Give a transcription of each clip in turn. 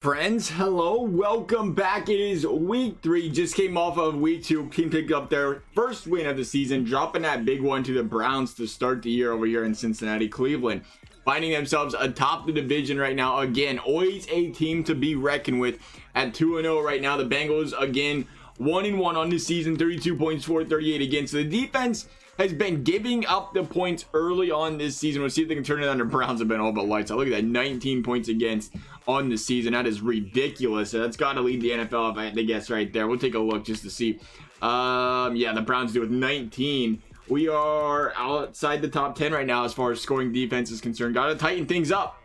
Friends, hello, welcome back. It is week 3, just came off of week 2. Team picked up their first win of the season, dropping that big one to the Browns to start the year over here in Cincinnati. Cleveland finding themselves atop the division right now. Again, always a team to be reckoned with at 2-0 right now. The Bengals, again, 1-1 on this season, 32 points for 38 against. So the defense has been giving up the points early on this season. We'll see if they can turn it on. The Browns have been all but lights out. Look at that, 19 points against on the season. That is ridiculous. So that's got to lead the NFL, if I had to guess right there. We'll take a look just to see. Yeah, the Browns do with 19. We are outside the top 10 right now as far as scoring defense is concerned. Got to tighten things up.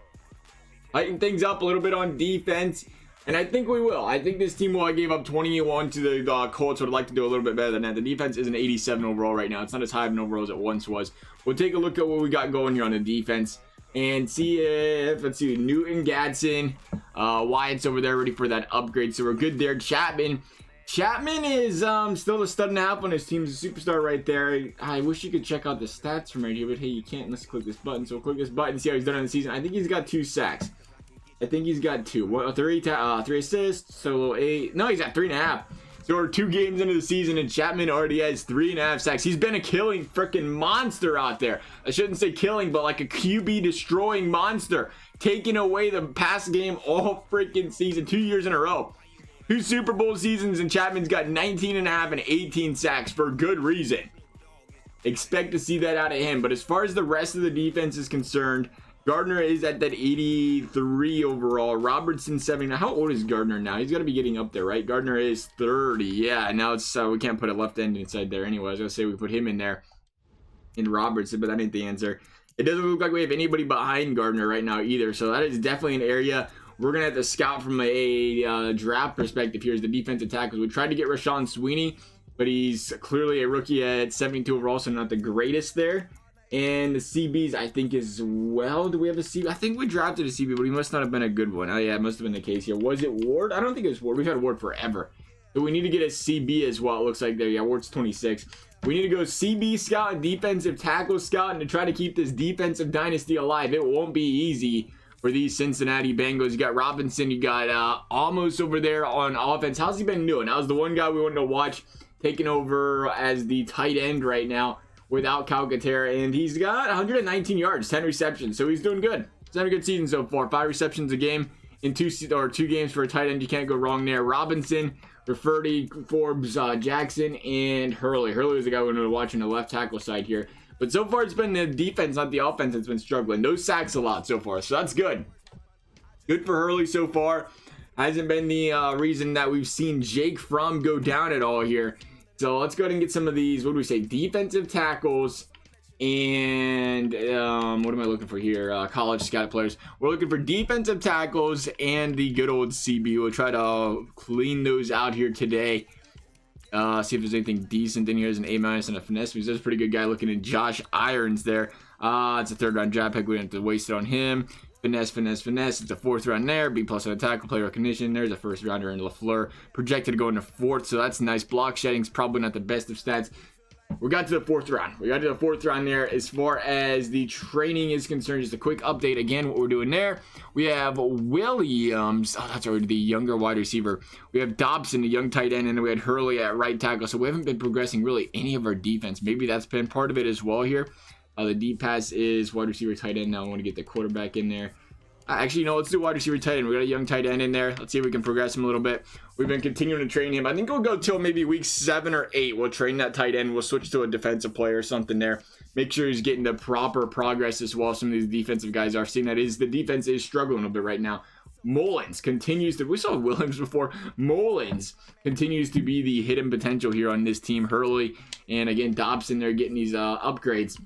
Tighten things up a little bit on defense. And I think we will. I think this team, while I gave up 21 to the Colts, would like to do a little bit better than that. The defense is an 87 overall right now. It's not as high of an overall as it once was. We'll take a look at what we got going here on the defense and see if, let's see, Newton, Gadsden, Wyatt's over there ready for that upgrade. So we're good there. Chapman is still a stud and a half on his team. He's a superstar right there. I wish you could check out the stats from right here, but hey, you can't unless you click this button. So click this button and see how he's done on the season. I think he's got 2 sacks. I think he's got 2. 3 assists, so 8. No, he's got 3.5. So we're 2 games into the season, and Chapman already has 3.5 sacks. He's been a killing freaking monster out there. I shouldn't say killing, but like a QB destroying monster, taking away the pass game all freaking season, 2 years in a row. 2 Super Bowl seasons, and Chapman's got 19.5 and 18 sacks for good reason. Expect to see that out of him. But as far as the rest of the defense is concerned, Gardner is at that 83 overall. Robertson 70. How old is Gardner now? He's got to be getting up there, right? Gardner is 30. Yeah, now it's we can't put a left end inside there anyway. I was going to say we put him in there in Robertson, but that ain't the answer. It doesn't look like we have anybody behind Gardner right now either. So that is definitely an area we're going to have to scout from a draft perspective here as the defensive tackles. We tried to get Rashawn Sweeney, but he's clearly a rookie at 72 overall, so not the greatest there. And the CBs, I think, as well. Do we have a CB? I think we drafted a CB, but he must not have been a good one. Oh, yeah, it must have been the case here. Was it Ward? I don't think it was Ward. We've had Ward forever. So we need to get a CB as well. It looks like there. Yeah, Ward's 26. We need to go CB scout and defensive tackle scout and to try to keep this defensive dynasty alive. It won't be easy for these Cincinnati Bengals. You got Robinson. You got Almost over there on offense. How's he been doing? That was the one guy we wanted to watch taking over as the tight end right now without Calcaterra, and he's got 119 yards, 10 receptions, so he's doing good. He's having a good season so far. 5 receptions a game in 2 games for a tight end. You can't go wrong there. Robinson, Rafferty, Forbes, Jackson, and Hurley. Hurley was the guy we were watching the left tackle side here. But so far, it's been the defense, not the offense, that's been struggling. No sacks a lot so far, so that's good. Good for Hurley so far. Hasn't been the reason that we've seen Jake Fromm go down at all here. So let's go ahead and get some of these, what do we say, defensive tackles and what am I looking for here? College scout players. We're looking for defensive tackles and the good old CB. We'll try to clean those out here today. See if there's anything decent in here. There's an A- and a finesse. There's a pretty good guy looking at Josh Irons there. It's a 3rd round draft pick. We didn't have to waste it on him. Finesse. It's a 4th round there. B+ on the tackle, play recognition. There's a 1st rounder in LaFleur. Projected to go into 4th, so that's nice. Block shedding's probably not the best of stats. We got to the 4th round. We got to the 4th round there. As far as the training is concerned, just a quick update again, what we're doing there. We have Williams. Oh, that's already the younger wide receiver. We have Dobson, the young tight end, and then we had Hurley at right tackle. So we haven't been progressing really any of our defense. Maybe that's been part of it as well here. The deep pass is wide receiver tight end. Now I want to get the quarterback in there. Actually, no, let's do wide receiver tight end. We got a young tight end in there. Let's see if we can progress him a little bit. We've been continuing to train him. I think we'll go till maybe week 7 or 8. We'll train that tight end. We'll switch to a defensive player or something there. Make sure he's getting the proper progress as well. Some of these defensive guys are seeing that the defense is struggling a bit right now. Mullins continues to, we saw Williams before. Mullins continues to be the hidden potential here on this team. Hurley and again Dobson, they're getting these upgrades.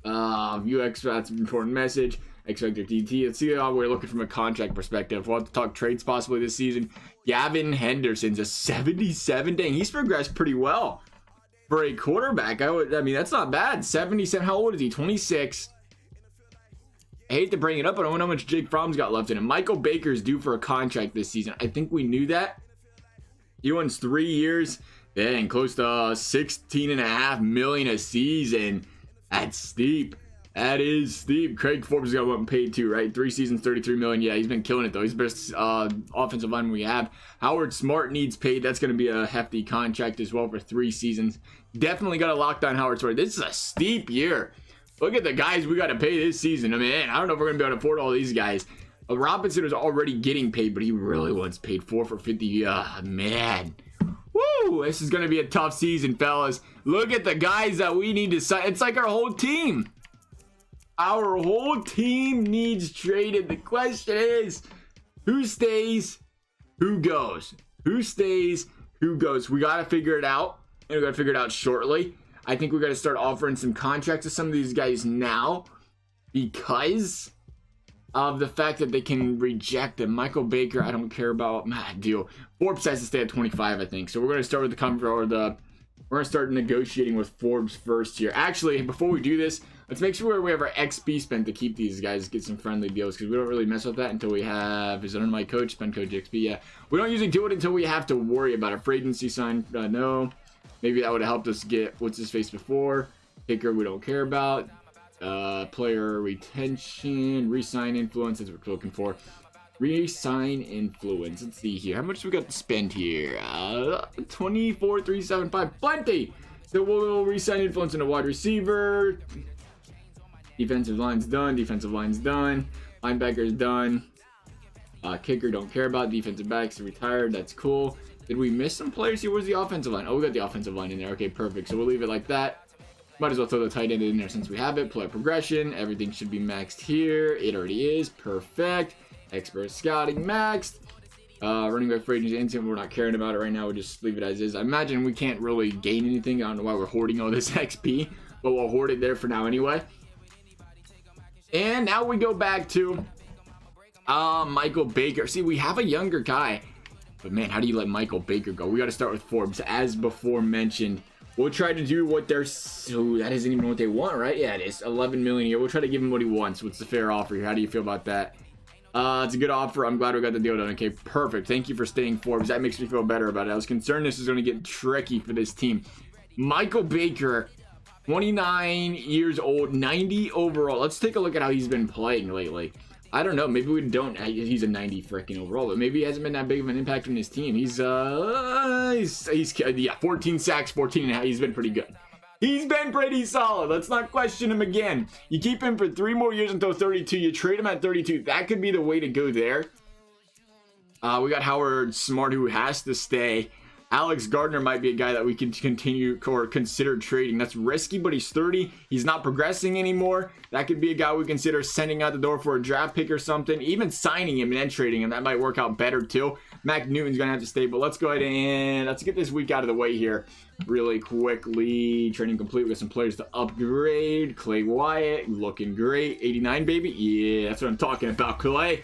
UX, that's an important message. Expected DT. Let's see how we're looking from a contract perspective. We'll have to talk trades possibly this season. Gavin Henderson's a 77. Dang, he's progressed pretty well for a quarterback. I mean, that's not bad. 77. How old is he? 26. I hate to bring it up, but I don't know how much Jake Fromm's got left in him. Michael Baker's due for a contract this season. I think we knew that. He wants 3 years. Dang, close to $16.5 million a season. That's steep. That is steep. Craig Forbes got one paid too, right? 3 seasons, 33 million. Yeah, he's been killing it though. He's the best offensive lineman we have. Howard Smart needs paid. That's going to be a hefty contract as well for 3 seasons. Definitely got to lock down Howard Smart. This is a steep year. Look at the guys we got to pay this season. I mean, I don't know if we're going to be able to afford all these guys. Robinson is already getting paid, but he really wants paid 4 for 50. Man. Woo! This is going to be a tough season, fellas. Look at the guys that we need to sign. It's like our whole team. Our whole team needs traded. The question is, who stays, who goes? Who stays, who goes? We got to figure it out, and we got to figure it out shortly. I think we got to start offering some contracts to some of these guys now because of the fact that they can reject them. Michael Baker, I don't care about. Deal. Forbes has to stay at 25, I think. So we're going to start with we're going to start negotiating with Forbes first here. Actually, before we do this, let's make sure we have our XP spent to keep these guys, get some friendly deals, because we don't really mess with that until we have, is it under my coach? Spend code XP, yeah. We don't usually do it until we have to worry about a free agency sign. No. Maybe that would have helped us get, what's his face before? Kicker, we don't care about. Player retention, re-sign influence, that's what we're looking for. Re-sign influence. Let's see here. How much do we got to spend here? 24,375. Plenty! So we'll re-sign influence in a wide receiver. Defensive line's done. Defensive line's done. Linebacker's done. Kicker, don't care about. Defensive backs retired. That's cool. Did we miss some players here? Where's the offensive line? Oh, we got the offensive line in there. Okay, perfect. So we'll leave it like that. Might as well throw the tight end in there since we have it. Player progression. Everything should be maxed here. It already is. Perfect. Expert scouting maxed. Running back free agency instant. We're not caring about it right now. We'll just leave it as is. I imagine we can't really gain anything. I don't know why we're hoarding all this XP, but we'll hoard it there for now anyway. And now we go back to Michael Baker. See, we have a younger guy, but man, how do you let Michael Baker go? We got to start with Forbes, as before mentioned. We'll try to do what they're. So that isn't even what they want, right? Yeah, it is. 11 million a year. We'll try to give him what he wants. What's the fair offer here? How do you feel about that? It's a good offer. I'm glad we got the deal done. Okay, perfect. Thank you for staying, Forbes. That makes me feel better about it. I was concerned this is going to get tricky for this team. Michael Baker, 29 years old, 90 overall. Let's take a look at how he's been playing lately. I don't know. Maybe we don't. He's a 90 freaking overall, but maybe he hasn't been that big of an impact on his team. He's 14 sacks, 14 and a half. He's been pretty good. He's been pretty solid. Let's not question him again. You keep him for 3 more years until 32. You trade him at 32. That could be the way to go there. We got Howard Smart, who has to stay. Alex Gardner might be a guy that we can continue or consider trading. That's risky, but he's 30. He's not progressing anymore. That could be a guy we consider sending out the door for a draft pick or something. Even signing him and then trading him. That might work out better too. Mac Newton's going to have to stay, but let's go ahead and let's get this week out of the way here really quickly. Training complete. We got some players to upgrade. Clay Wyatt looking great. 89, baby. Yeah, that's what I'm talking about, Clay.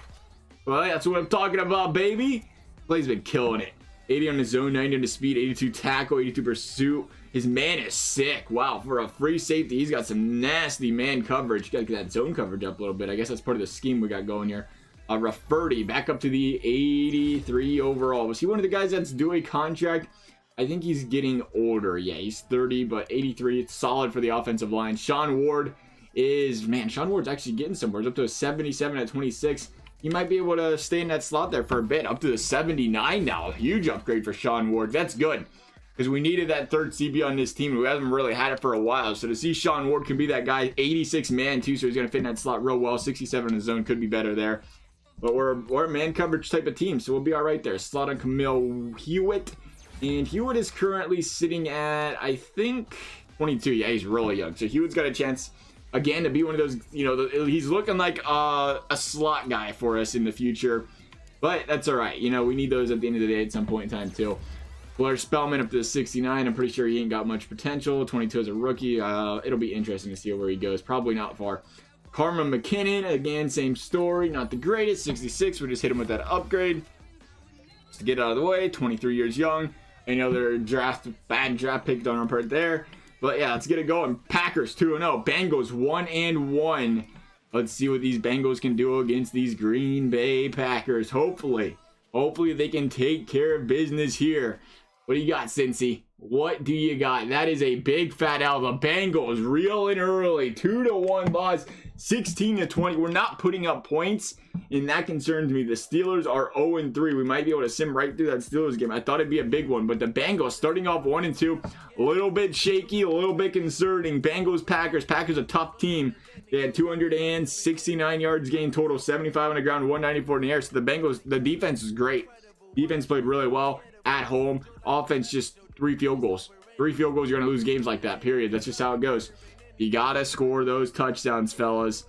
Well, that's what I'm talking about, baby. Clay's been killing it. 80 on his zone, 90 on his speed, 82 tackle, 82 pursuit. His man is sick. Wow, for a free safety, he's got some nasty man coverage. You gotta get that zone coverage up a little bit. I guess that's part of the scheme we got going here. Rafferty back up to the 83 overall. Was he one of the guys that's due a contract? I think he's getting older. Yeah, he's 30, but 83. It's solid for the offensive line. Sean Ward is, man, Sean Ward's actually getting somewhere. It's up to a 77 at 26. He might be able to stay in that slot there for a bit. Up to the 79 now. Huge upgrade for Sean Ward. That's good. Because we needed that third CB on this team. We haven't really had it for a while. So to see Sean Ward can be that guy. 86 man too. So he's going to fit in that slot real well. 67 in the zone. Could be better there. But we're a man coverage type of team. So we'll be all right there. Slot on Camille Hewitt. And Hewitt is currently sitting at, I think, 22. Yeah, he's really young. So Hewitt's got a chance again to be one of those, you know, he's looking like a slot guy for us in the future, but that's all right. You know, we need those at the end of the day at some point in time too. Blair Spellman up to the 69. I'm pretty sure he ain't got much potential. 22 as a rookie. It'll be interesting to see where he goes. Probably not far. Karma McKinnon, again, same story. Not the greatest. 66. We just hit him with that upgrade. Just to get out of the way. 23 years young. Another bad draft pick on our part there. But yeah, let's get it going. Packers 2-0. Bengals 1-1. Let's see what these Bengals can do against these Green Bay Packers. Hopefully they can take care of business here. What do you got, Cincy? What do you got? That is a big fat L. The Bengals reeling early. 2-1 loss. 16-20. We're not putting up points, and that concerns me. The Steelers are 0-3. We might be able to sim right through that Steelers game. I thought it'd be a big one, but the Bengals starting off 1-2, a little bit shaky, a little bit concerning. Bengals, Packers. Packers a tough team. They had 269 yards gained total, 75 on the ground, 194 in the air. So the Bengals, the defense is great. Defense played really well at home. Offense just 3 field goals. 3 field goals, you're going to lose games like that, period. That's just how it goes. You got to score those touchdowns, fellas.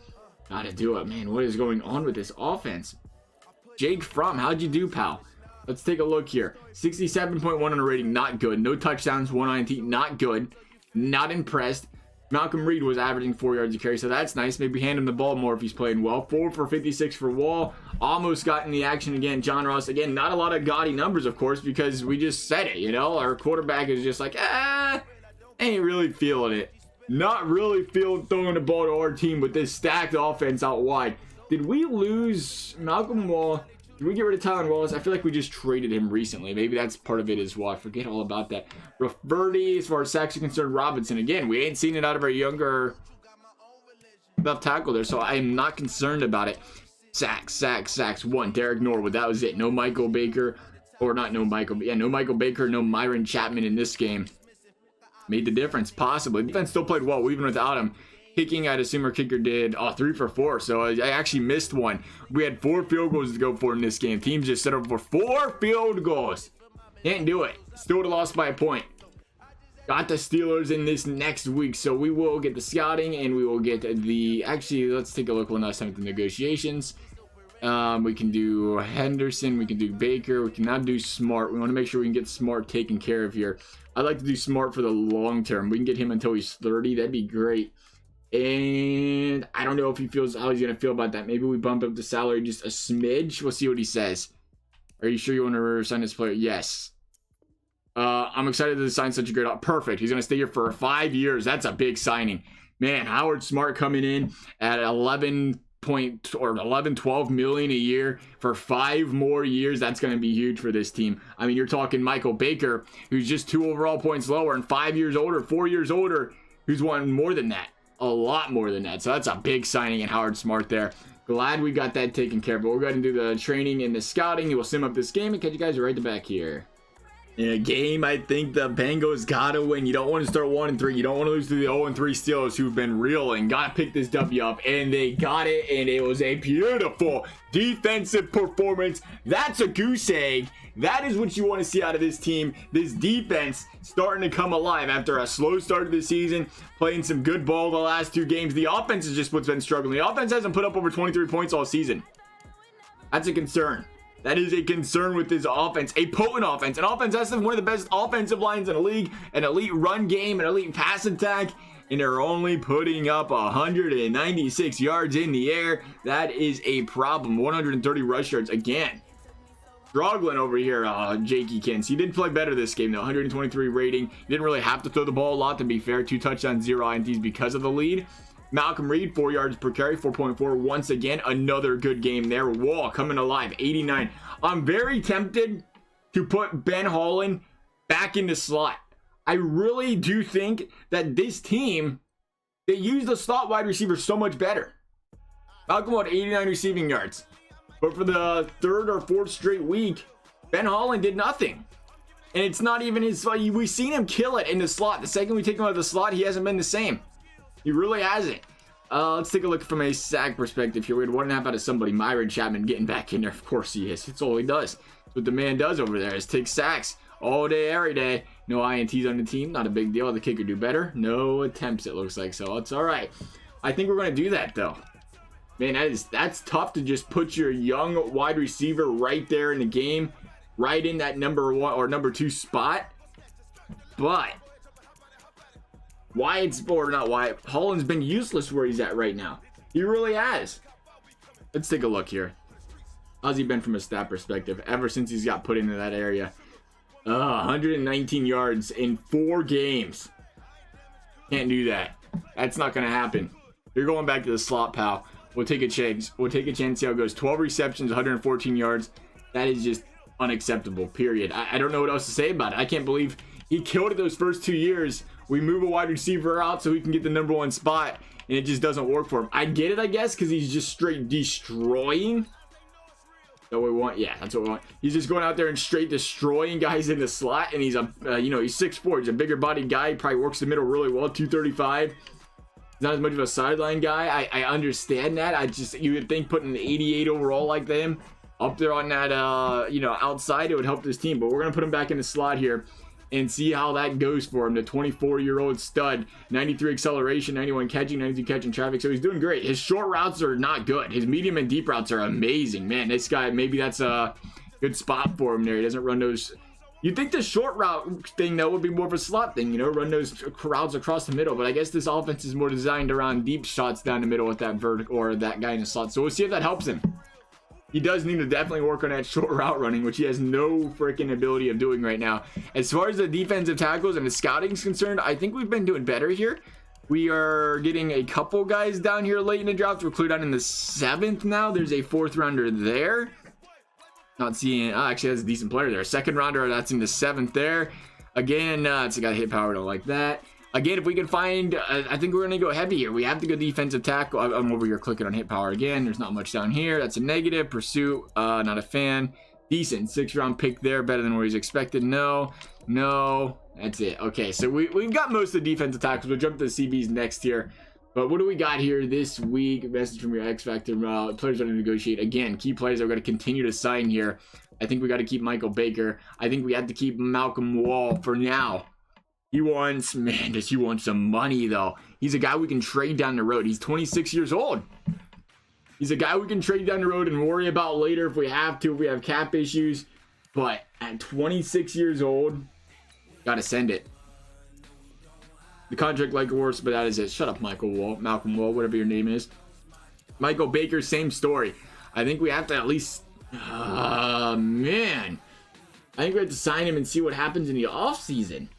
Got to do it, man. What is going on with this offense? Jake Fromm, how'd you do, pal? Let's take a look here. 67.1 on a rating, not good. No touchdowns, 119, not good. Not impressed. Malcolm Reed was averaging 4 yards a carry, so that's nice. Maybe hand him the ball more if he's playing well. 4 for 56 for Wall. Almost got in the action again. John Ross, again, not a lot of gaudy numbers, of course, because we just said it, you know? Our quarterback is just like, ain't really feeling it. Not really feeling throwing the ball to our team with this stacked offense out wide. Did we lose Malcolm Wall? Did we get rid of Tylan Wallace? I feel like we just traded him recently. Maybe that's part of it as well. I forget all about that. Rafferty, as far as sacks are concerned, Robinson. Again, we ain't seen it out of our younger left tackle there, so I am not concerned about it. Sacks. 1. Derek Norwood. That was it. No Michael Baker. Or not no Michael. Yeah, no Michael Baker. No Myron Chapman in this game. Made the difference, possibly. Defense still played well, even without him. Kicking, I'd assume our kicker did 3 for 4, so I actually missed one. We had 4 field goals to go for in this game. Teams just set up for 4 field goals. Can't do it. Still would have lost by a point. Got the Steelers in this next week, so we will get the scouting, and we will get the... Actually, let's take a look one last time at the negotiations. We can do Henderson, we can do Baker, we cannot do Smart. We want to make sure we can get Smart taken care of here. I'd like to do Smart for the long term. We can get him until he's 30. That'd be great. And I don't know if he feels how he's going to feel about that. Maybe we bump up the salary just a smidge. We'll see what he says. Are you sure you want to sign this player? Yes. I'm excited to sign such a great... Perfect. He's going to stay here for 5 years. That's a big signing. Man, Howard Smart coming in at 12 million a year for 5 more years. That's going to be huge for this team. I mean, you're talking Michael Baker, who's just 2 overall points lower, and 5 years older, 4 years older, who's won more than that. A lot more than that. So that's a big signing in Howard Smart there. Glad we got that taken care of. But we're going to do the training and the scouting. We'll sim up this game and catch you guys right back here. In a game, I think the Bengals gotta win. You don't want to start 1-3. You don't want to lose to the 0-3 Steelers, who've been reeling. Gotta pick this W up, and they got it, and it was a beautiful defensive performance. That's a goose egg. That is what you want to see out of this team. This defense starting to come alive after a slow start of the season, playing some good ball the last 2 games. The offense is just what's been struggling. The offense hasn't put up over 23 points all season. That's a concern. That is a concern with this offense. A potent offense. An offense that's one of the best offensive lines in the league. An elite run game, an elite pass attack. And they're only putting up 196 yards in the air. That is a problem. 130 rush yards again. Struggling over here, Jakey Kins. He did play better this game, though. 123 rating. He didn't really have to throw the ball a lot, to be fair. 2 touchdowns, 0 INTs because of the lead. Malcolm Reed, 4 yards per carry, 4.4. Once again, another good game there. Wall coming alive, 89. I'm very tempted to put Ben Holland back in the slot. I really do think that this team, they use the slot wide receiver so much better. Malcolm had 89 receiving yards. But for the 3rd or 4th straight week, Ben Holland did nothing. And it's not even his fault. We've seen him kill it in the slot. The second we take him out of the slot, he hasn't been the same. He really hasn't. Let's take a look from a sack perspective here. We had 1.5 out of somebody. Myron Chapman getting back in there. Of course he is. It's all he does. That's what the man does over there, is take sacks all day, every day. No INTs on the team. Not a big deal. The kicker do better. No attempts, it looks like. So it's all right. I think we're going to do that, though. Man, that's tough to just put your young wide receiver right there in the game. Right in that number 1 or number 2 spot. But Holland's been useless where he's at right now. He really has. Let's take a look here. How's he been from a stat perspective ever since he's got put into that area? 119 yards in 4 games. Can't do that. That's not going to happen. You're going back to the slot, pal. We'll take a chance. We'll take a chance, see how it goes. 12 receptions, 114 yards. That is just unacceptable, period. I don't know what else to say about it. I can't believe He killed it those first 2 years. We move a wide receiver out so he can get the number 1 spot, and it just doesn't work for him. I get it, I guess, because he's just straight destroying. That we want, yeah, that's what we want. He's just going out there and straight destroying guys in the slot, and he's a, he's 6'4", he's a bigger bodied guy. He probably works the middle really well. 235. He's not as much of a sideline guy. I understand that. You would think putting an 88 overall like them up there on that, outside, it would help this team. But we're gonna put him back in the slot here and see how that goes for him. The 24-year-old stud, 93 acceleration, 91 catching, 92 catching traffic. So he's doing great. His short routes are not good. His medium and deep routes are amazing. Man, this guy, maybe that's a good spot for him there. He doesn't run those. You'd think the short route thing, though, would be more of a slot thing, run those routes across the middle. But I guess this offense is more designed around deep shots down the middle with that vertical or that guy in the slot. So we'll see if that helps him. He does need to definitely work on that short route running, which he has no freaking ability of doing right now. As far as the defensive tackles and the scouting is concerned, I think we've been doing better here. We are getting a couple guys down here late in the draft. We're clear down in the 7th now. There's a 4th rounder there. Not seeing, actually that's a decent player there. 2nd rounder, that's in the 7th there. Again, it's got hit power, don't like that. Again, if we can find, I think we're going to go heavy here. We have to go defensive tackle. I'm over here clicking on hit power again. There's not much down here. That's a negative. Pursuit, not a fan. Decent 6th round pick there. Better than where he's expected. No. That's it. Okay, so we've got most of the defensive tackles. We'll jump to the CBs next here. But what do we got here this week? Message from your X Factor. Players are going to negotiate. Again, key players are going to continue to sign here. I think we got to keep Michael Baker. I think we have to keep Malcolm Wall for now. He wants some money, though. He's a guy we can trade down the road. He's 26 years old. He's a guy we can trade down the road and worry about later if we have to, if we have cap issues. But at 26 years old, gotta send it. The contract like worse, but that is it. Shut up, Malcolm Wall, whatever your name is. Michael Baker, same story. I think we have to at least... man. I think we have to sign him and see what happens in the offseason.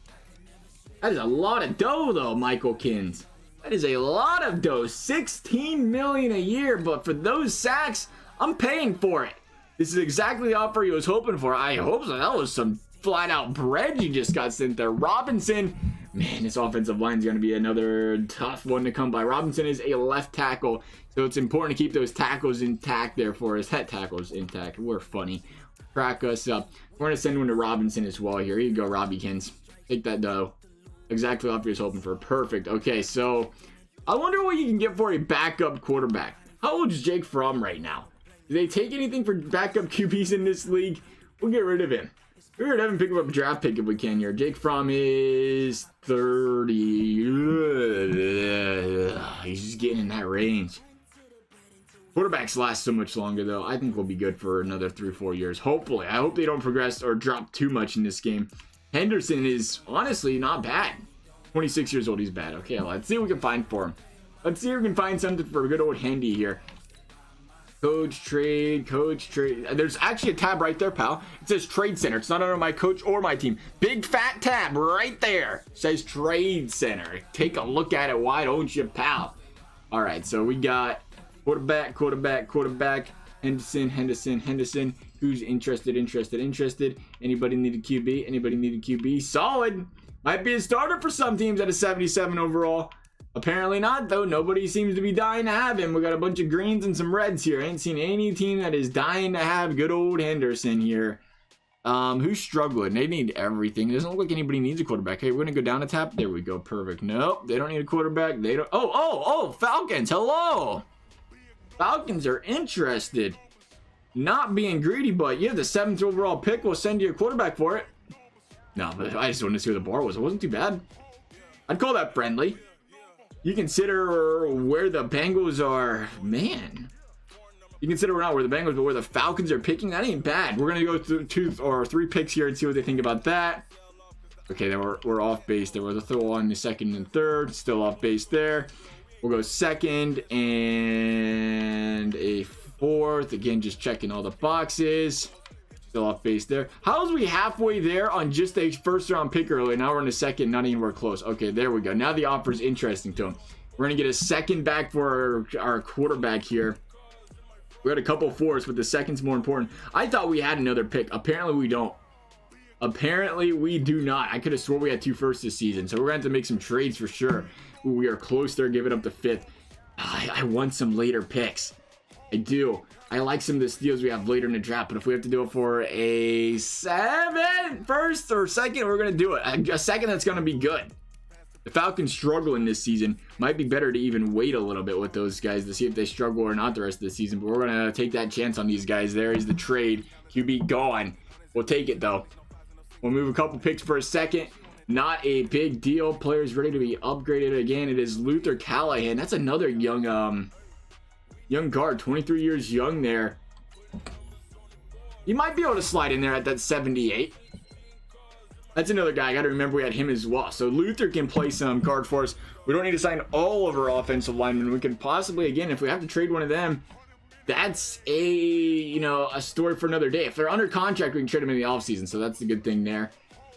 That is a lot of dough, though, Michael Kins. That is a lot of dough. $16 million a year, but for those sacks, I'm paying for it. This is exactly the offer he was hoping for. I hope so. That was some flat-out bread you just got sent there. Robinson, man, this offensive line is going to be another tough one to come by. Robinson is a left tackle, so it's important to keep those tackles intact there for us. Head tackles intact. We're funny. Crack us up. We're going to send one to Robinson as well here. Here you go, Robbie Kins. Take that dough. Exactly what he was hoping for. Perfect. Okay, so I wonder what you can get for a backup quarterback. How old is Jake Fromm right now? Do they take anything for backup QBs in this league? We'll get rid of him. We're going to have him pick up a draft pick if we can here. Jake Fromm is 30. He's just getting in that range. Quarterbacks last so much longer, though. I think we'll be good for another 3-4 years. Hopefully. I hope they don't progress or drop too much in this game. Henderson is honestly not bad. 26 years old, he's bad. Okay, let's see what we can find for him. Let's see if we can find something for a good old Hendy here. Coach trade. There's actually a tab right there, pal. It says Trade Center. It's not under my coach or my team. Big fat tab right there. It says Trade Center. Take a look at it. Why don't you, pal? All right, so we got quarterback. Henderson. Who's interested? Anybody need a QB? Solid. Might be a starter for some teams at a 77 overall. Apparently not, though. Nobody seems to be dying to have him. We got a bunch of greens and some reds here. I ain't seen any team that is dying to have good old Henderson here. Who's struggling? They need everything. It doesn't look like anybody needs a quarterback. Okay, we're gonna go down a tap. There we go. Perfect. Nope, they don't need a quarterback. They don't. Oh, Falcons. Hello. Falcons are interested. Not being greedy, but you have the 7th overall pick. We'll send you a quarterback for it. No, but I just wanted to see where the bar was. It wasn't too bad. I'd call that friendly. You consider where the Bengals are. Man. You consider not where the Bengals, but where the Falcons are picking. That ain't bad. We're going to go through 2 or 3 picks here and see what they think about that. Okay, then we're off base. There was a throw on the 2nd and 3rd. Still off base there. We'll go 2nd and a 4th. Again, just checking all the boxes. Still off base there. How is we halfway there on just a 1st round pick early? Now we're in a 2nd, not anywhere close. Okay, there we go. Now the offer is interesting to him. We're going to get a 2nd back for our quarterback here. We got a couple 4s, but the 2nd's more important. I thought we had another pick. Apparently we don't. Apparently, we do not. I could have swore we had 2 firsts this season, so we're going to have to make some trades for sure. Ooh, we are close there, giving up the 5th. I want some later picks. I do. I like some of the steals we have later in the draft, but if we have to do it for a 7th, first or second, we're going to do it. A second that's going to be good. The Falcons struggling this season. Might be better to even wait a little bit with those guys to see if they struggle or not the rest of the season, but we're going to take that chance on these guys. There is the trade. QB gone. We'll take it, though. We'll move a couple picks for a second. Not a big deal. Players ready to be upgraded again. It is Luther Callahan. That's another young guard. 23 years young there. You might be able to slide in there at that 78. That's another guy. I got to remember we had him as well. So Luther can play some guard for us. We don't need to sign all of our offensive linemen. We can possibly, again, if we have to trade one of them, that's a story for another day. If they're under contract, we can trade them in the offseason. So that's the good thing there.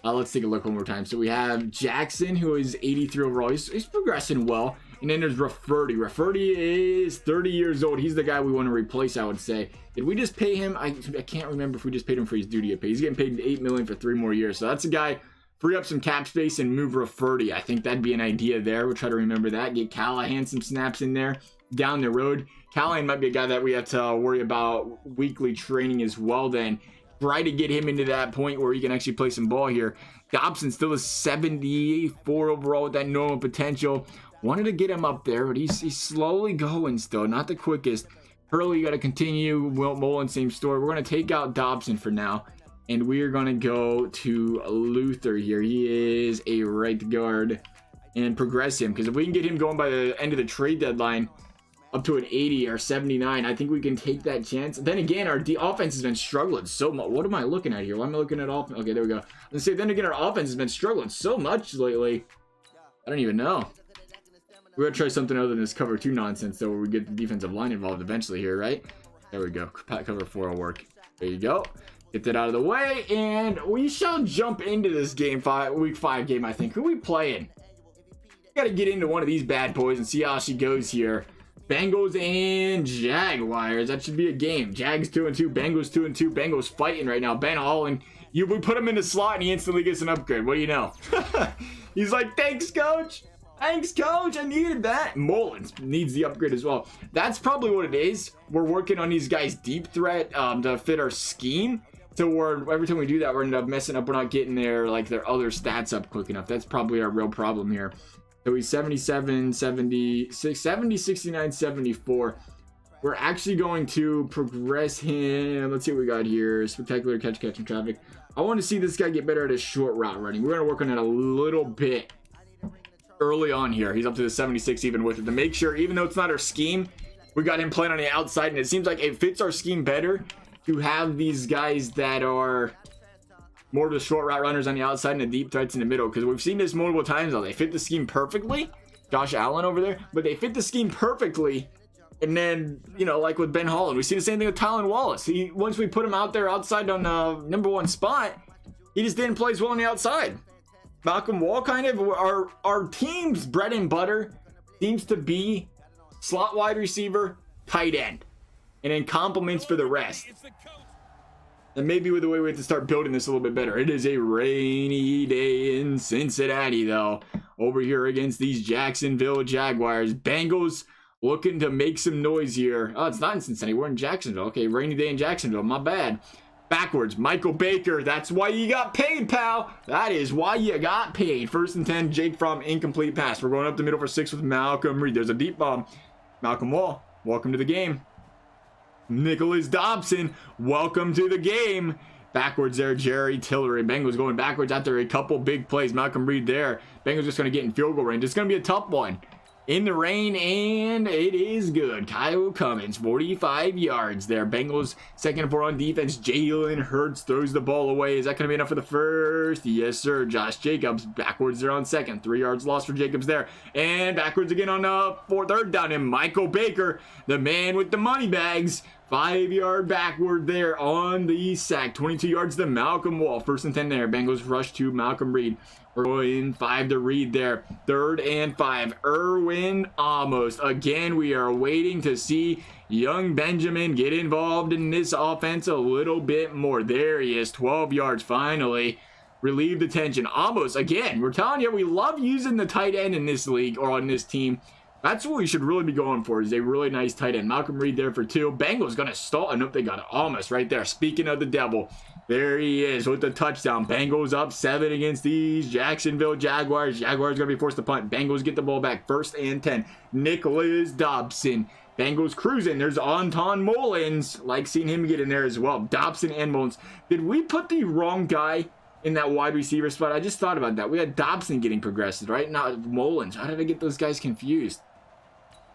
Let's take a look one more time. So we have Jackson, who is 83 overall. He's progressing well. And then there's Rafferty. Rafferty is 30 years old. He's the guy we want to replace, I would say. Did we just pay him? I can't remember if we just paid him for his duty pay. He's getting paid $8 million for 3 more years. So that's a guy. Free up some cap space and move Rafferty. I think that'd be an idea there. We'll try to remember that. Get Callahan some snaps in there down the road. Callahan might be a guy that we have to worry about weekly training as well then. Try to get him into that point where he can actually play some ball here. Dobson still is 74 overall with that normal potential. Wanted to get him up there, but he's slowly going still. Not the quickest. Hurley, you got to continue. Wilt Mullen, same story. We're going to take out Dobson for now. And we're going to go to Luther here. He is a right guard. And progress him. Because if we can get him going by the end of the trade deadline, up to an 80 or 79, I think we can take that chance. Then again, our offense has been struggling so much. What am I looking at here? Why am I looking at offense? Okay, there we go. Let's say then again, our offense has been struggling so much lately. I don't even know. We're going to try something other than this cover 2 nonsense, though, where we get the defensive line involved eventually here, right? There we go. Cover 4 will work. There you go. Get that out of the way, and we shall jump into this week 5 game, I think. Who are we playing? Got to get into one of these bad boys and see how she goes here. Bengals and Jaguars. That should be a game. Jags 2-2. Bengals 2-2. Bengals fighting right now. Ben Holland. We put him in the slot and he instantly gets an upgrade. What do you know? He's like, thanks, coach. Thanks, coach. I needed that. Mullins needs the upgrade as well. That's probably what it is. We're working on these guys' deep threat to fit our scheme. So every time we do that, we're ended up messing up. We're not getting their other stats up quick enough. That's probably our real problem here. So he's 77, 76, 70, 69, 74. We're actually going to progress him. Let's see what we got here. Spectacular catching traffic. I want to see this guy get better at his short route running. We're going to work on that a little bit early on here. He's up to the 76 even with it. To make sure, even though it's not our scheme, we got him playing on the outside. And it seems like it fits our scheme better to have these guys that are more of the short route runners on the outside and the deep threats in the middle, because we've seen this multiple times now. They fit the scheme perfectly. Josh Allen over there, but they fit the scheme perfectly. And then, like with Ben Holland, we see the same thing with Tylan Wallace. Once we put him out there outside on the number 1 spot, he just didn't play as well on the outside. Malcolm Wall, kind of our team's bread and butter seems to be slot wide receiver, tight end, and then compliments for the rest. And maybe with the way we have to start building this a little bit better. It is a rainy day in Cincinnati, though. Over here against these Jacksonville Jaguars. Bengals looking to make some noise here. Oh, it's not in Cincinnati. We're in Jacksonville. Okay, rainy day in Jacksonville. My bad. Backwards. Michael Baker. That's why you got paid, pal. That is why you got paid. 1st and 10. Jake Fromm, incomplete pass. We're going up the middle for 6 with Malcolm Reed. There's a deep bomb. Malcolm Wall, welcome to the game. Nicholas Dobson, welcome to the game. Backwards there, Jerry Tillery. Bengals going backwards after a couple big plays. Malcolm Reed there. Bengals just going to get in field goal range. It's going to be a tough one. In the rain, and it is good. Kyle Cummins, 45 yards there. Bengals 2nd and 4 on defense. Jalen Hurts throws the ball away. Is that going to be enough for the first? Yes, sir. Josh Jacobs backwards there on 2nd. 3 yards lost for Jacobs there. And backwards again on 3rd down. And Michael Baker, the man with the money bags. 5-yard backward there on the sack. 22 yards to Malcolm Wall. 1st and 10 there. Bengals rush to Malcolm Reed. We're going 5 to Reed there. 3rd and 5. Irwin Amos. Again, we are waiting to see young Benjamin get involved in this offense a little bit more. There he is. 12 yards finally. relieve the tension. Almost, again, we're telling you, we love using the tight end in this league or on this team. That's what we should really be going for, is a really nice tight end. Malcolm Reed there for 2. Bengals going to stall. Nope, they got it almost right there. Speaking of the devil, there he is with the touchdown. Bengals up 7 against these Jacksonville Jaguars. Jaguars going to be forced to punt. Bengals get the ball back. 1st and 10. Nicholas Dobson. Bengals cruising. There's Anton Mullins. Like seeing him get in there as well. Dobson and Mullins. Did we put the wrong guy in that wide receiver spot? I just thought about that. We had Dobson getting progressive, right? Not Mullins. How did I get those guys confused?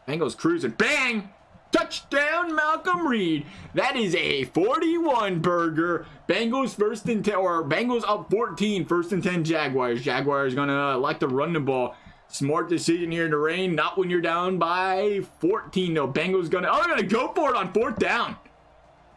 Bengals cruising. Bang! Touchdown, Malcolm Reed. That is a 41 burger. Bengals 1st and 10, or Bengals up 14. 1st and 10 Jaguars. Jaguars gonna like to run the ball. Smart decision here in the rain. Not when you're down by 14. No, Bengals gonna, oh, they're gonna go for it on 4th down.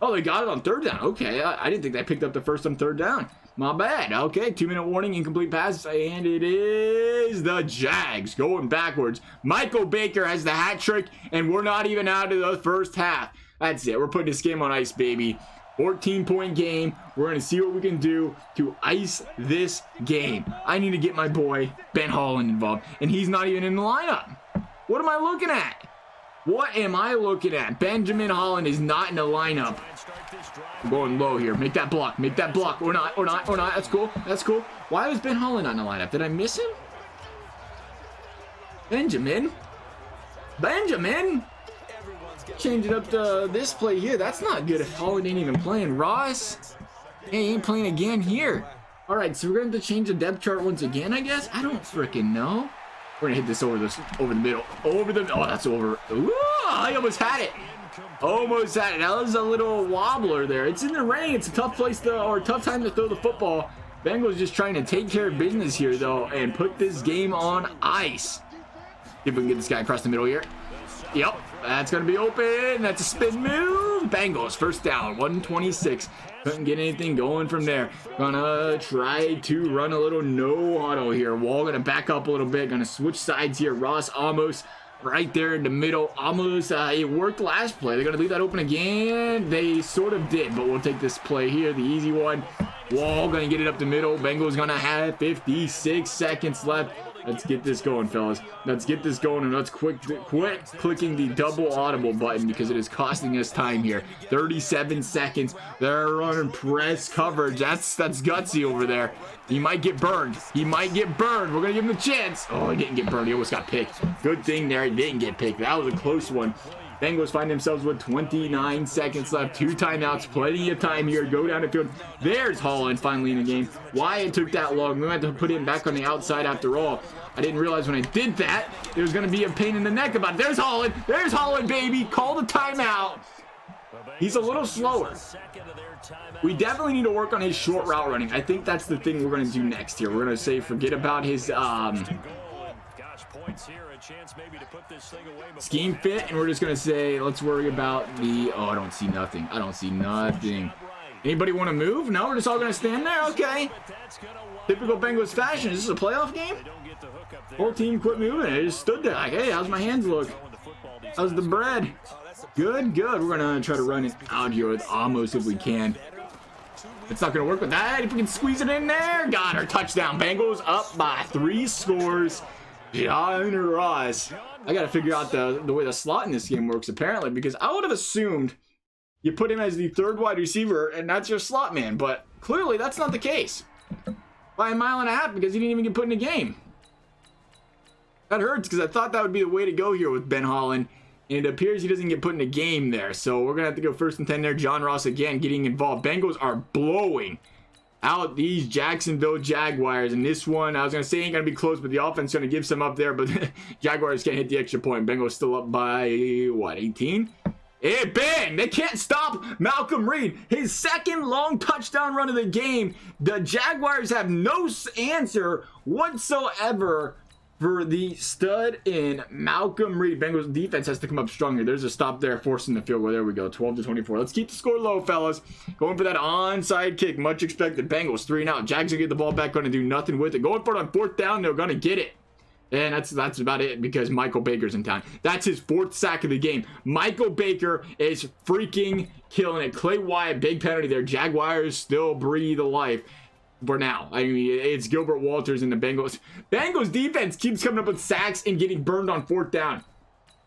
Oh, they got it on 3rd down. Okay, I didn't think they picked up the 1st and 3rd down. My bad. Okay, 2-minute warning, incomplete pass, and it is the Jags going backwards. Michael Baker has the hat trick, and we're not even out of the 1st half. That's it. We're putting this game on ice, baby. 14-point game. We're going to see what we can do to ice this game. I need to get my boy Ben Holland involved, and he's not even in the lineup. What am I looking at? What am I looking at? Benjamin Holland is not in the lineup. I'm going low here. Make that block. Make that block. Or not. Or not. Or not. That's cool. That's cool. Why was Ben Holland not in the lineup? Did I miss him? Benjamin. Changing up this play here. That's not good if Holland ain't even playing. Ross. Hey, he ain't playing again here. All right, so we're going to have to change the depth chart once again, I guess. I don't freaking know. We're going to hit this over the middle. Oh, that's over. Ooh, I almost had it. Almost had it. That was a little wobbler there. It's in the rain. It's a tough place to, or a tough time to throw the football. Bengals just trying to take care of business here, though, and put this game on ice. See if we can get this guy across the middle here. Yep, that's going to be open. That's a spin move. Bengals, 1st down, 126. Couldn't get anything going from there. Gonna try to run a little no huddle here. Wall gonna back up a little bit. Gonna switch sides here. Ross almost right there in the middle. Almost, it worked last play. They're gonna leave that open again. They sort of did, but we'll take this play here, the easy one. Wall gonna get it up the middle. Bengals gonna have 56 seconds left. Let's get this going, fellas. Let's get this going, and let's quit clicking the double audible button because it is costing us time here. 37 seconds. They're running press coverage. That's gutsy over there. He might get burned. He might get burned. We're going to give him a chance. Oh, he didn't get burned. He almost got picked. Good thing there. He didn't get picked. That was a close one. Bengals find themselves with 29 seconds left. 2 timeouts. Plenty of time here. Go down the field. There's Holland finally in the game. Why it took that long? We had to put him back on the outside after all. I didn't realize when I did that, there was going to be a pain in the neck about it. There's Holland. There's Holland, baby. Call the timeout. He's a little slower. We definitely need to work on his short route running. I think that's the thing we're going to do next here. We're going to say forget about his scheme fit, and we're just going to say let's worry about the... Oh, I don't see nothing. I don't see nothing. Anybody want to move? No, we're just all going to stand there? Okay. Typical Bengals fashion. Is this a playoff game? Whole team quit moving. I just stood there like, hey, how's my hands look? How's the bread? Good, good. We're going to try to run it out here with almost if we can. It's not going to work with that. If we can squeeze it in there. Got our touchdown. Bengals up by 3 scores. John Ross. I got to figure out the way the slot in this game works, apparently, because I would have assumed you put him as the 3rd wide receiver, and that's your slot man. But clearly, that's not the case. By a mile and a half because he didn't even get put in the game. That hurts because I thought that would be the way to go here with Ben Holland. And it appears he doesn't get put in the game there. So we're going to have to go 1st and 10 there. John Ross again getting involved. Bengals are blowing out these Jacksonville Jaguars. And this one, I was going to say ain't going to be close, but the offense is going to give some up there. But Jaguars can't hit the extra point. Bengals still up by, what, 18? Hey, bang! They can't stop Malcolm Reed. His 2nd long touchdown run of the game. The Jaguars have no answer whatsoever for the stud in Malcolm Reed. Bengals defense has to come up stronger. There's a stop there, forcing the field goal. There we go, 12-24. Let's keep the score low, fellas. Going for that onside kick. Much expected. Bengals 3 and out. Jags gonna get the ball back. Going to do nothing with it. Going for it on 4th down. They're going to get it. And that's about it because Michael Baker's in town. That's his 4th sack of the game. Michael Baker is freaking killing it. Clay Wyatt, big penalty there. Jaguars still breathe life. for now. I mean, it's Gilbert Walters and the Bengals. Bengals defense keeps coming up with sacks and getting burned on 4th down.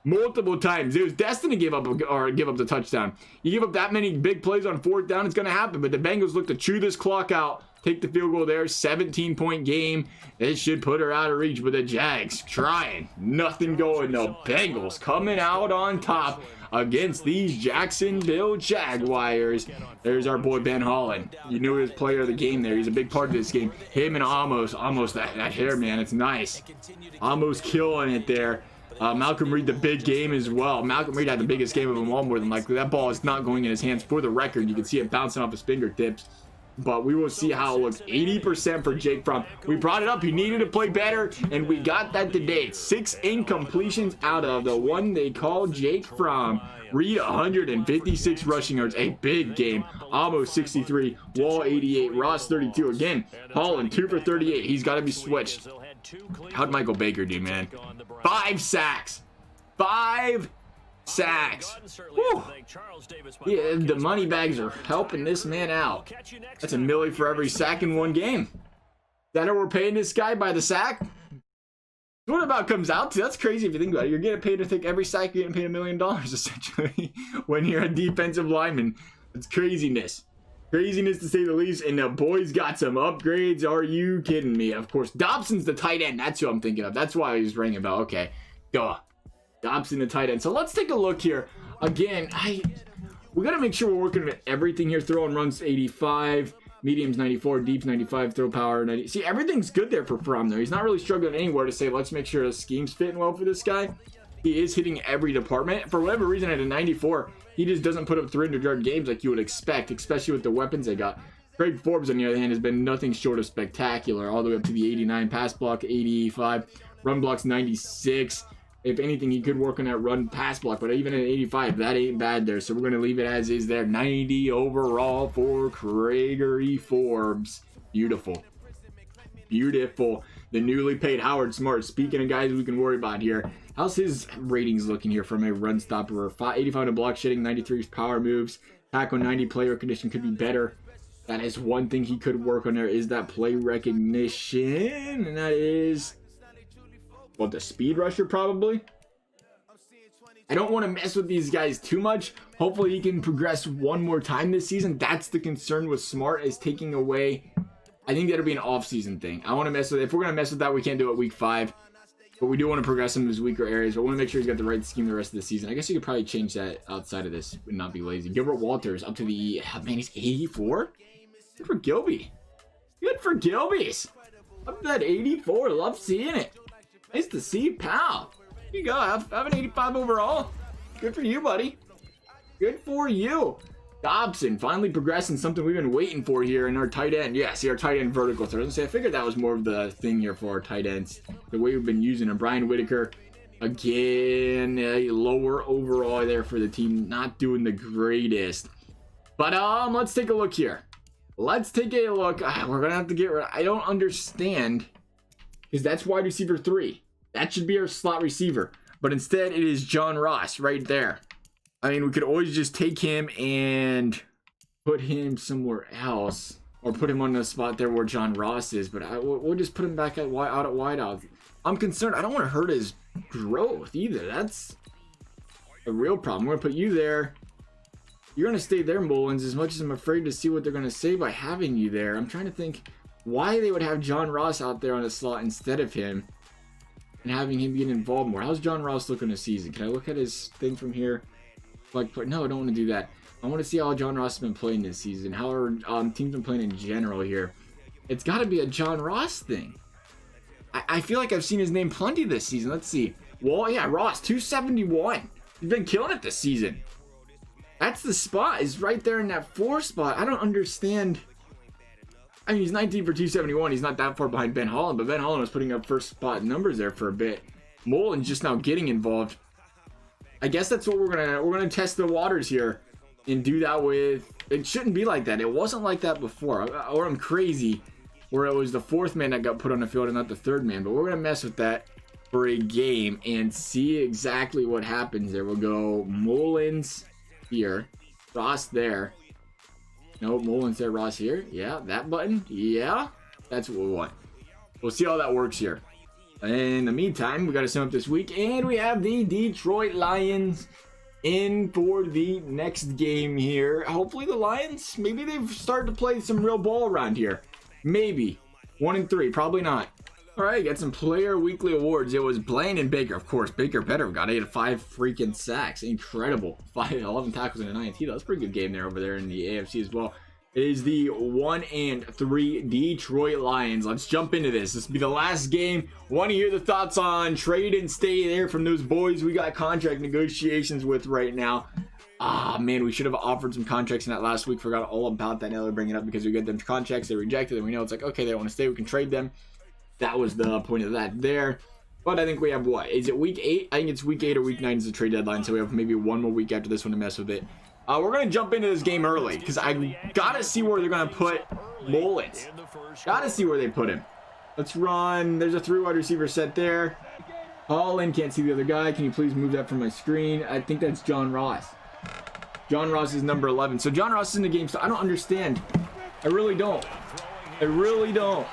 Multiple times. It was destined to give up the touchdown. You give up that many big plays on 4th down, it's going to happen. But the Bengals look to chew this clock out, take the field goal there. 17-point game. This should put her out of reach, but the Jags trying. Nothing going. The Bengals coming out on top against these Jacksonville Jaguars. There's our boy Ben Holland. You knew he was player of the game there. He's a big part of this game. Him and almost that hair, man. It's nice. Almost killing it there. Malcolm Reed, the big game as well. Malcolm Reed had the biggest game of them all, more than likely. That ball is not going in his hands. For the record, you can see it bouncing off his fingertips. But we will see how it looks. 80% for Jake Fromm. We brought it up. He needed to play better, and we got that today. 6 incompletions out of the one they call Jake Fromm. Reed, 156 rushing yards. A big game. Almost 63. Wall, 88. Ross, 32. Again, Holland, 2 for 38. He's got to be switched. How'd Michael Baker do, man? 5 sacks. 5 sacks. Woo. Yeah, the money bags are helping this man out. That's $1 million for every sack in one game. Is that how we're paying this guy, by the sack? What about comes out to? That's crazy if you think about it. You're getting paid to take every sack. You're getting paid $1 million essentially when you're a defensive lineman. It's craziness. Craziness to say the least. And the boys got some upgrades. Are you kidding me? Of course, Dobson's the tight end. That's who I'm thinking of. That's why I was ringing a bell. Okay, duh. Dobson, the tight end. So let's take a look here. Again, we got to make sure we're working with everything here. Throw and runs 85, mediums 94, deeps 95, throw power 90. See, everything's good there for Fromm though. He's not really struggling anywhere to say, let's make sure the scheme's fitting well for this guy. He is hitting every department. For whatever reason, at a 94, he just doesn't put up 300-yard games like you would expect, especially with the weapons they got. Craig Forbes, on the other hand, has been nothing short of spectacular, all the way up to the 89, pass block 85, run blocks 96. If anything, he could work on that run pass block, but even at 85, that ain't bad there. So we're going to leave it as is there. 90 overall for Gregory Forbes. Beautiful. Beautiful. The newly paid Howard Smart. Speaking of guys we can worry about here, how's his ratings looking here from a run stopper? 85 to block shedding, 93 power moves, tackle 90, player recognition could be better. That is one thing he could work on there, is that play recognition, and that is, well, the speed rusher probably. I don't want to mess with these guys too much. Hopefully he can progress one more time this season. That's the concern with Smart, is taking away. I think that'll be an off-season thing. I want to mess with it. If we're going to mess with that, we can't do it week 5. But we do want to progress him in his weaker areas. But we want to make sure he's got the right scheme the rest of the season. I guess you could probably change that outside of this and not be lazy. Gilbert Walters up to the, man, he's 84. Good for Gilby. Good for Gilbies. Up to that 84. Love seeing it. Nice to see you, pal. Here you go. Have an 85 overall. Good for you, buddy. Good for you. Dobson finally progressing, something we've been waiting for here in our tight end. Yeah, see our tight end vertical throws. I figured that was more of the thing here for our tight ends, the way we've been using him. Brian Whitaker, again, a lower overall there for the team. Not doing the greatest. But let's take a look here. Let's take a look. We're gonna have to get rid. I don't understand, because that's wide receiver 3. That should be our slot receiver. But instead, it is John Ross right there. I mean, we could always just take him and put him somewhere else, or put him on the spot there where John Ross is. But we'll just put him back out at wide out. I'm concerned. I don't want to hurt his growth either. That's a real problem. We're gonna put you there. You're gonna stay there, Mullins. As much as I'm afraid to see what they're gonna say by having you there, I'm trying to think why they would have John Ross out there on the slot instead of him, and having him get involved more. How's John Ross looking this season? Can I look at his thing from here? Like, no, I don't want to do that. I want to see how John Ross has been playing this season. How our team's been playing in general here. It's got to be a John Ross thing. I feel like I've seen his name plenty this season. Let's see. Well, yeah, Ross, 271. He's been killing it this season. That's the spot. Is right there in that 4 spot. I don't understand. I mean, he's 19 for 271. He's not that far behind Ben Holland, but Ben Holland was putting up first spot numbers there for a bit. Mullen's just now getting involved. I guess that's what we're gonna test the waters here and do that with. It shouldn't be like that. It wasn't like that before, or I'm crazy, where it was the 4th man that got put on the field and not the 3rd man. But we're gonna mess with that for a game and see exactly what happens there. We'll go Mullins here, Ross there. No, Mullins there, Ross here. Yeah, that button. Yeah, that's what we want. We'll see how that works here. In the meantime, we got to sum up this week, and we have the Detroit Lions in for the next game here. Hopefully the Lions, maybe they've started to play some real ball around here. Maybe. 1-3, probably not. All right, got some player weekly awards. It was Blaine and Baker. Of course, Baker better have got 5 freaking sacks. Incredible. 11 tackles and a 9 TD. That's a pretty good game there over there in the AFC as well. It is the 1-3 Detroit Lions. Let's jump into this. This will be the last game. Want to hear the thoughts on trade and stay there from those boys we got contract negotiations with right now. Ah, man, we should have offered some contracts in that last week. Forgot all about that. Now they're bringing it up because we get them contracts. They rejected them. We know it's like, okay, they want to stay. We can trade them. That was the point of that there. But I think we have what? Is it week 8? I think it's week 8 or week 9 is the trade deadline. So we have maybe one more week after this one to mess with it. We're going to jump into this game early because I got to see where they're going to put Mullins. Got to see where they put him. Let's run. There's a 3 wide receiver set there. Holland, can't see the other guy. Can you please move that from my screen? I think that's John Ross. John Ross is number 11. So John Ross is in the game, so I don't understand. I really don't. I really don't.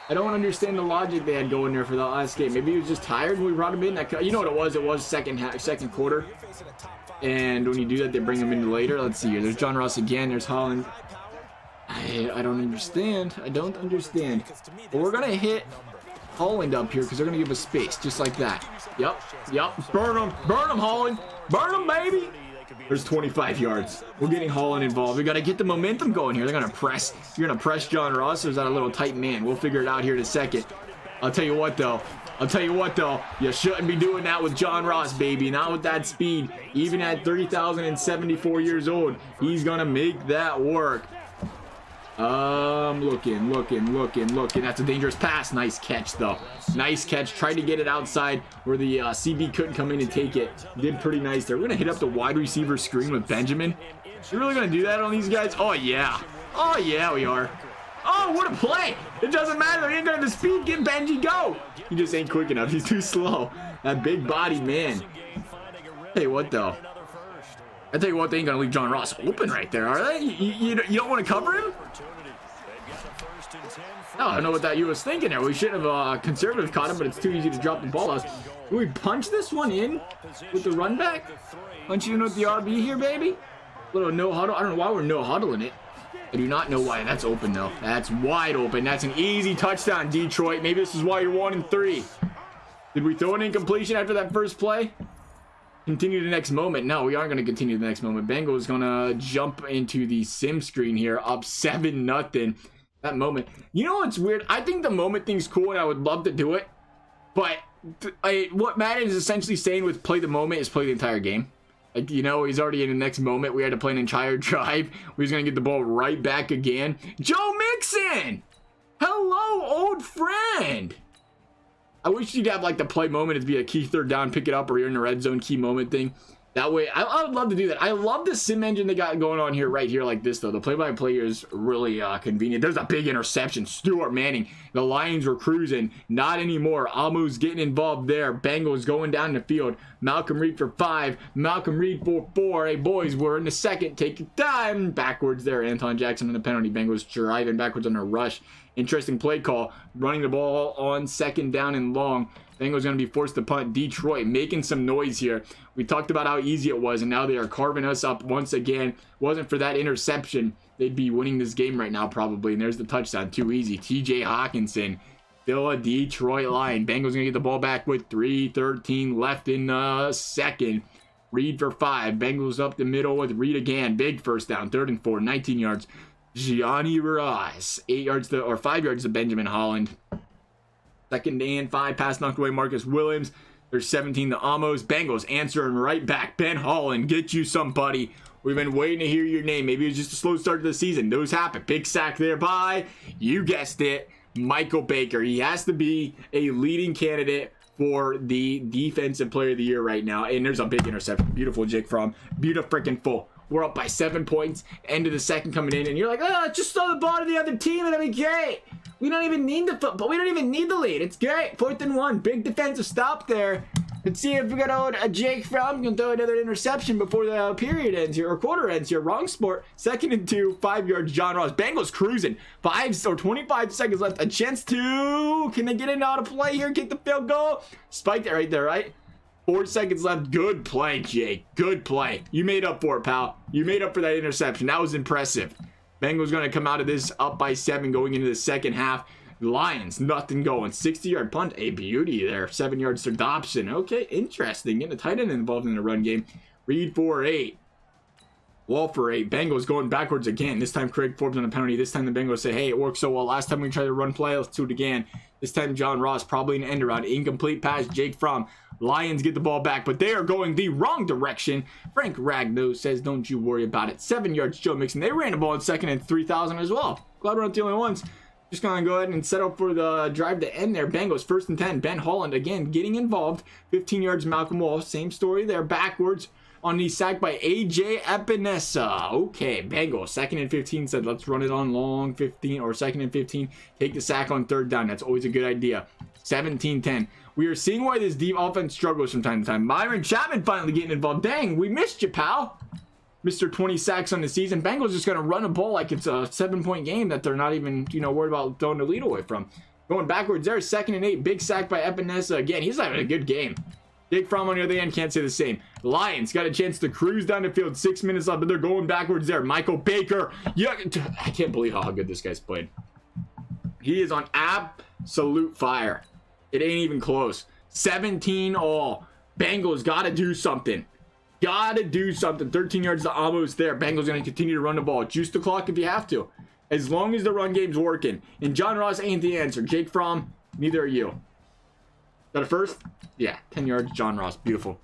I don't understand the logic they had going there for the last game. Maybe he was just tired when we brought him in. You know what it was? It was second quarter. And when you do that, they bring him in later. Let's see here. There's John Ross again. There's Holland. I don't understand. I don't understand. But we're going to hit Holland up here because they're going to give us space just like that. Yep. Burn him. Burn him, Holland. Burn him, baby. There's 25 yards. We're getting Holland involved. We got to get the momentum going here. They're going to press. You're going to press John Ross, or is that a little tight man? We'll figure it out here in a second. I'll tell you what, though. You shouldn't be doing that with John Ross, baby. Not with that speed. Even at 3,074 years old, he's going to make that work. Looking. That's a dangerous pass. Nice catch, though. Nice catch. Tried to get it outside where the CB couldn't come in and take it. Did pretty nice there. We're going to hit up the wide receiver screen with Benjamin. You really going to do that on these guys? Oh, yeah. Oh, yeah, we are. Oh, what a play. It doesn't matter. He ain't got the speed. Get Benji, go. He just ain't quick enough. He's too slow. That big body man. Hey, what, though? I tell you what, they ain't going to leave John Ross open right there, are they? You don't want to cover him? Oh, I don't know what that you was thinking there. We should have conservative caught him, but it's too easy to drop the ball out. Can we punch this one in with the run back? Punch you in with the RB here, baby? Little no huddle. I don't know why we're no huddling it. I do not know why. That's open, though. That's wide open. That's an easy touchdown, Detroit. Maybe this is why you're 1-3. Did we throw an incompletion after that first play? Continue the next moment. No, we aren't going to continue the next moment. Bengals going to jump into the sim screen here, up 7-0. That moment. You know what's weird? I think the moment thing's cool, and I would love to do it. But what Madden is essentially saying with play the moment is play the entire game. Like, you know, he's already in the next moment. We had to play an entire drive. We was going to get the ball right back again. Joe Mixon! Hello, old friend! I wish you'd have, like, the play moment. It'd be a key third down, pick it up, or you're in the red zone key moment thing. That way, I would love to do that. I love the sim engine they got going on here, right here like this, though. The play-by-play is really convenient. There's a big interception. Stuart Manning. The Lions were cruising. Not anymore. Amu's getting involved there. Bengals going down the field. Malcolm Reed for 5. Malcolm Reed for 4. Hey, boys, we're in the second. Take your time. Backwards there. Anton Jackson on the penalty. Bengals driving backwards on a rush. Interesting play call. Running the ball on second down and long. Bengals going to be forced to punt. Detroit making some noise here. We talked about how easy it was, and now they are carving us up once again. Wasn't for that interception, they'd be winning this game right now probably. And there's the touchdown. Too easy. TJ Hawkinson. Still a Detroit Lion. Bengals going to get the ball back with 3:13 left in the second. Reed for 5. Bengals up the middle with Reed again. Big first down. 3rd and 4. 19 yards. Gianni Ross. 5 yards to Benjamin Holland. 2nd and 5, pass knocked away Marcus Williams. There's 17 to Amos. Bengals answering right back. Ben Holland, get you somebody. We've been waiting to hear your name. Maybe it was just a slow start to the season. Those happen. Big sack there by, you guessed it, Michael Baker. He has to be a leading candidate for the defensive player of the year right now. And there's a big interception. Beautiful jig from Beautiful. We're up by 7 points. End of the second coming in. And you're like, oh, just throw the ball to the other team and it'll be great. We don't even need the football. We don't even need the lead. It's great. 4th and 1. Big defensive stop there. Let's see if we got old Jake Fromm can throw another interception before the period ends here, or quarter ends here. Wrong sport. 2nd and 2, 5 yards. John Ross. Bengals cruising. 25 seconds left. A chance to. Can they get it out of play here? Kick the field goal. Spiked it right there, right? 4 seconds left. Good play, Jake. Good play. You made up for it, pal. You made up for that interception. That was impressive. Bengals going to come out of this up by 7 going into the second half. Lions, nothing going. 60-yard punt, a beauty there. 7 yards to Dobson. Okay, interesting. Getting a tight end involved in the run game. Reed for 8. Wall for 8. Bengals going backwards again. This time Craig Forbes on a penalty. This time the Bengals say, hey, it worked so well. Last time we tried to run play, let's do it again. This time John Ross, probably an end around. Incomplete pass, Jake Fromm. Lions get the ball back, but they are going the wrong direction. Frank Ragnow says, don't you worry about it. 7 yards, Joe Mixon. They ran the ball in 2nd and 3,000 as well. Glad we're not the only ones. Just going to go ahead and set up for the drive to end there. Bengals, 1st and 10. Ben Holland, again, getting involved. 15 yards, Malcolm Wall. Same story there. Backwards on the sack by A.J. Epinesa. Okay, Bengals, 2nd and 15. Said, let's run it on long 15 or 2nd and 15. Take the sack on 3rd down. That's always a good idea. 17-10. We are seeing why this deep offense struggles from time to time. Myron Chapman finally getting involved. Dang, we missed you, pal. Mr. 20 sacks on the season. Bengals just going to run a ball like it's a 7-point game that they're not even, worried about throwing the lead away from. Going backwards there, 2nd and 8. Big sack by Epinesa. Again, he's having a good game. Jake Fromm on the other end, can't say the same. Lions got a chance to cruise down the field. 6 minutes left, but they're going backwards there. Michael Baker. Yeah, I can't believe how good this guy's played. He is on absolute fire. It ain't even close. 17 all. Bengals got to do something. Gotta do something. 13 yards to almost there. Bengals going to continue to run the ball. Juice the clock if you have to. As long as the run game's working. And John Ross ain't the answer. Jake Fromm, neither are you. Got a first? Yeah, 10 yards, John Ross. Beautiful.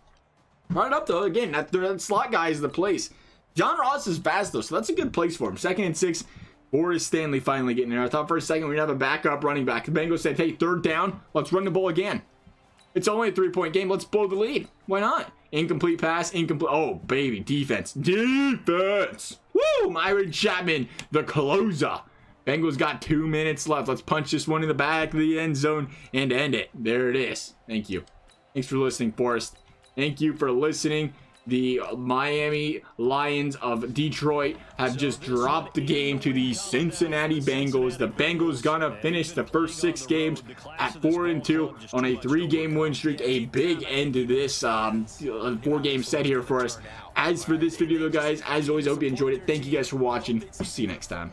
Right up, though. Again, that slot guy is the place. John Ross is fast, though, so that's a good place for him. 2nd and 6. Boris Stanley finally getting there. I thought for a second we'd have a backup running back. The Bengals said, hey, 3rd down. Let's run the ball again. It's only a 3-point game. Let's blow the lead. Why not? Incomplete pass. Incomplete. Oh, baby. Defense. Defense. Woo! Myron Chapman, the closer. Bengals got 2 minutes left. Let's punch this one in the back of the end zone and end it. There it is. Thank you. Thanks for listening, Forrest. Thank you for listening. The Miami Lions of Detroit have just dropped the game to the Cincinnati Bengals. The Bengals gonna finish the first 6 games at 4-2 on a 3-game win streak. A big end to this 4-game set here for us. As for this video, though, guys, as always, I hope you enjoyed it. Thank you guys for watching. We'll see you next time.